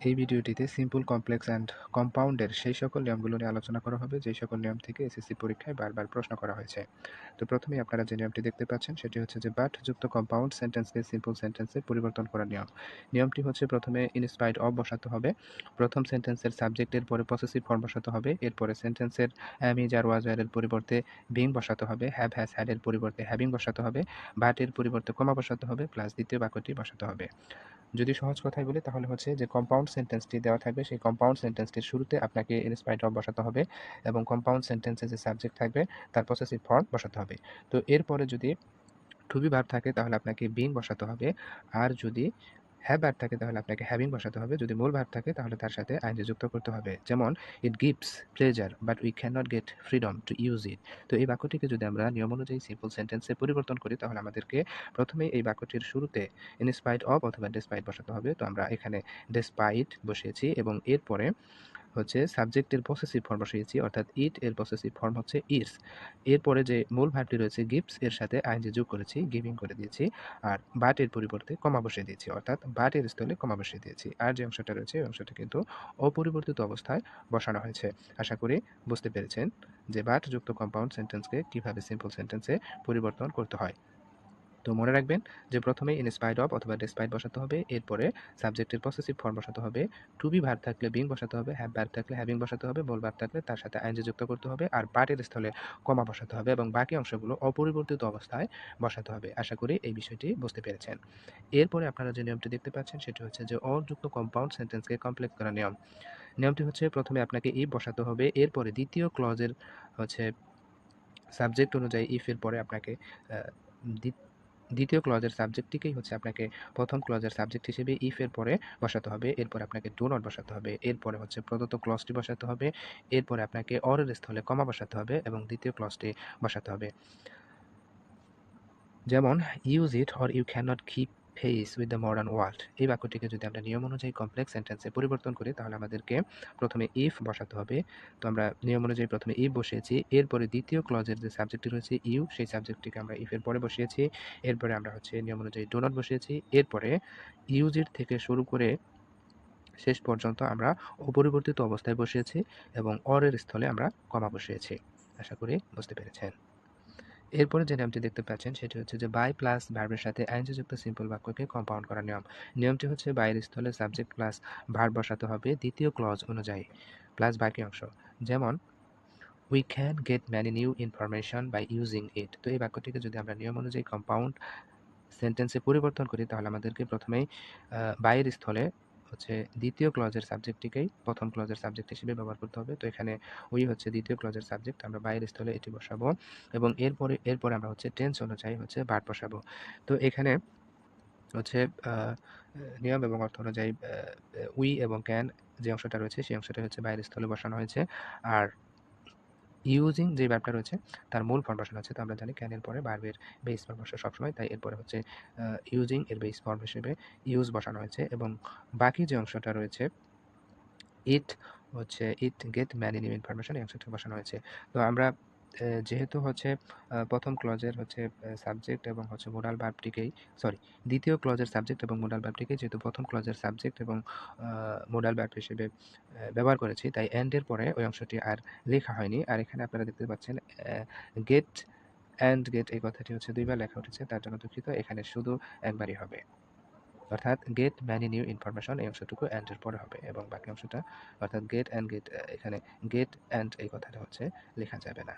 এই ভিডিওটিতে simple, complex and কম্পাউন্ডের সেই সকল নিয়মগুলো নিয়ে আলোচনা করা হবে, যেই সকল নিয়ম থেকে এসএসসি পরীক্ষায় বারবার প্রশ্ন করা হয়েছে। তো প্রথমেই আপনারা যে নিয়মটি দেখতে পাচ্ছেন সেটি হচ্ছে যে বাট যুক্ত কম্পাউন্ড সেন্টেন্সকে সিম্পল সেন্টেন্সে পরিবর্তন করার নিয়ম। নিয়মটি হচ্ছে প্রথমে ইনস্পাইট অফ বসাতে হবে। প্রথম সেন্টেন্সের সাবজেক্টের পরে পসেসিভ ফর্ম বসাতে হবে। এরপরে সেন্টেন্সের অ্যাম, ইজ, আর, ওয়াজ, ওয়্যার এর পরিবর্তে বিং বসাতে হবে। হ্যাভ, হ্যাজ, হ্যাড এর পরিবর্তে হ্যাভিং বসাতে হবে। বাট এর পরিবর্তে কমা বসাতে হবে, প্লাস দ্বিতীয় বাক্যটি বসাতে হবে। যদি সহজ কথায় বলি তাহলে হচ্ছে যে কম্পাউন্ড সেন্টেন্সটি দেওয়া থাকবে, সেই কম্পাউন্ড সেন্টেন্সটির শুরুতে আপনাকে ইন স্পাইট অফ বসাতে হবে এবং কম্পাউন্ড সেন্টেন্সে যে সাবজেক্ট থাকবে তার পসেসিভ ফর্ম বসাতে হবে। তো এরপরে যদি টু বি ভার্ব থাকে তাহলে আপনাকে বিং বসাতে হবে। আর যদি হ্যাভ ভার্ব থাকে তাহলে আপনাকে হ্যাভিং বসাতে হবে। যদি মূল ভার্ব থাকে তাহলে তার সাথে আইএনজি যুক্ত করতে হবে। যেমন it gives pleasure but we can not get freedom to use it. তো এই বাক্যটিকে যদি আমরা নিয়ম অনুযায়ী সিম্পল সেন্টেন্সে পরিবর্তন করি তাহলে আমাদেরকে প্রথমেই এই বাক্যটির শুরুতে ইন স্পাইট অফ অথবা ডেসপাইট বসাতে হবে। তো আমরা এখানে ডেসপাইট বসিয়েছি এবং এরপরে হচ্ছে সাবজেক্টের পসেসিভ ফর্ম বসিয়েছি, অর্থাৎ ইট এর পসেসিভ ফর্ম হচ্ছে ইটস। এরপরে যে মূল ভার্বটি রয়েছে গিভস এর সাথে আইএনজি যোগ করেছি, গিভিং করে দিয়েছি। আর বাট এর পরিবর্তে কমা বসিয়ে দিয়েছি, অর্থাৎ বাট এর স্থলে কমা বসিয়ে দিয়েছি। আর যে অংশটা রয়েছে এই অংশটা কিন্তু অপরিবর্তিত অবস্থায় বসানো হয়েছে। আশা করি বুঝতে পেরেছেন যে বাট যুক্ত কম্পাউন্ড সেন্টেন্সকে কিভাবে সিম্পল সেন্টেন্সে পরিবর্তন করতে হয়। তো মনে রাখবেন যে প্রথমে ইন স্পাইট অফ অথবা ডেসপাইট বসাতে হবে, এরপরে সাবজেক্টের পসেসিভ ফর্ম বসাতে হবে, টু বি ভার্ব থাকলে বিং বসাতে হবে, হ্যাভ ভার্ব থাকলে হ্যাভিং বসাতে হবে, মূল ভার্ব থাকলে তার সাথে আইএনজি যুক্ত করতে হবে, আর বাটের স্থলে কমা বসাতে হবে এবং বাকি অংশগুলো অপরিবর্তিত অবস্থায় বসাতে হবে। আশা করি এই বিষয়টি বুঝতে পেরেছেন। এরপরে আপনারা যে নিয়মটি দেখতে পাচ্ছেন সেটি হচ্ছে যে অর যুক্ত কম্পাউন্ড সেন্টেন্সকে কমপ্লেক্স করা নিয়ম। নিয়মটি হচ্ছে প্রথমে আপনাকে ইফ বসাতে হবে, এরপরে দ্বিতীয় ক্লজের হচ্ছে সাবজেক্ট অনুযায়ী ইফ এর পরে আপনাকে দ্বিতীয় ক্লজের সাবজেক্টটিকেই হচ্ছে আপনাকে প্রথম ক্লজের সাবজেক্ট হিসেবে ইফ এর পরে বসাতে হবে। এরপর আপনাকে ডু নট বসাতে হবে। এরপরে হচ্ছে প্রদত্ত ক্লজটি বসাতে হবে। এরপরে আপনাকে অর এর স্থলে কমা বসাতে হবে এবং দ্বিতীয় ক্লজটি বসাতে হবে। যেমন use it or you cannot keep pace with the modern world. এই বাক্যটিকে যদি আমরা নিয়ম অনুযায়ী কমপ্লেক্স সেন্টেন্সে পরিবর্তন করি তাহলে আমাদেরকে প্রথমে ইফ বসাতে হবে। তো আমরা নিয়ম অনুযায়ী প্রথমে ইফ বসিয়েছি, এরপরে দ্বিতীয় ক্লজের যে সাবজেক্টটি রয়েছে ইউ, সেই সাবজেক্টটিকে আমরা ইফের পরে বসিয়েছি। এরপরে আমরা হচ্ছে নিয়ম অনুযায়ী ডু নট বসিয়েছি। এরপরে ইউজ ইট থেকে শুরু করে শেষ পর্যন্ত আমরা অপরিবর্তিত অবস্থায় বসিয়েছি এবং অর এর স্থলে আমরা কমা বসিয়েছি। আশা করি বুঝতে পেরেছেন। এরপরে যে নিয়মটি দেখতে পাচ্ছেন সেটি হচ্ছে যে বাই প্লাস ভার্বের সাথে আইএনজি যুক্ত সিম্পল বাক্যকে কম্পাউন্ড করার নিয়ম। নিয়মটি হচ্ছে বাইয়ের স্থলে সাবজেক্ট প্লাস ভার্ব বসাতে হবে দ্বিতীয় ক্লজ অনুযায়ী, প্লাস বাকি অংশ। যেমন we can get many new information by using it. তো এই বাক্যটিকে যদি আমরা নিয়ম অনুযায়ী কম্পাউন্ড সেন্টেন্সে পরিবর্তন করি তাহলে আমাদেরকে প্রথমেই বাইয়ের স্থলে হচ্ছে দ্বিতীয় ক্লজের সাবজেক্টটিকেই প্রথম ক্লজের সাবজেক্ট হিসেবে ব্যবহার করতে হবে। তো এখানে উই হচ্ছে দ্বিতীয় ক্লজের সাবজেক্ট, আমরা বাইয়ের স্থলে এটি বসাবো এবং এরপরে আমরা হচ্ছে টেন্স অনুযায়ী হচ্ছে ভার্ব বসাবো। তো এখানে হচ্ছে আ নিয়ম এবং অর্থ অনুযায়ী উই এবং ক্যান যে অংশটা রয়েছে সেই অংশটা হচ্ছে বাইরের স্থলে বসানো হয়েছে। আর ইউজিং যে ভার্বটা রয়েছে তার মূল ফর্ম বসানো আছে। তো আমরা জানি ক্যান এর পরে ভার্বের বেস ফর্ম বসে সবসময়, তাই এরপরে হচ্ছে ইউজিং এর বেস ফর্ম হিসেবে ইউজ বসানো হয়েছে এবং বাকি যে অংশটা রয়েছে ইট হচ্ছে it get many new information এই অংশটা বসানো হয়েছে। তো আমরা যেহেতু হচ্ছে প্রথম ক্লজের হচ্ছে সাবজেক্ট এবং হচ্ছে মোডাল ভার্বটিকেই দ্বিতীয় ক্লজের সাবজেক্ট এবং মোডাল ভার্বটিকেই যেহেতু প্রথম ক্লজের সাবজেক্ট এবং মোডাল ভার্ব হিসেবে ব্যবহার করেছি, তাই এন্ড এর পরে ওই অংশটি আর লেখা হয়নি। আর এখানে আপনারা দেখতে পাচ্ছেন গেট অ্যান্ড গেট এই কথাটি হচ্ছে ২ বার লেখা উঠেছে। তার জন্য দুঃখিত। এখানে শুধু একবারই হবে। অর্থাৎ গেট ম্যানি নিউ ইনফরমেশন এই অংশটুকু অ্যান্ড এর পরে হবে এবং বাকি অংশটা অর্থাৎ গেট অ্যান্ড গেট এখানে গেট অ্যান্ড এই কথাটা হচ্ছে লেখা যাবে না।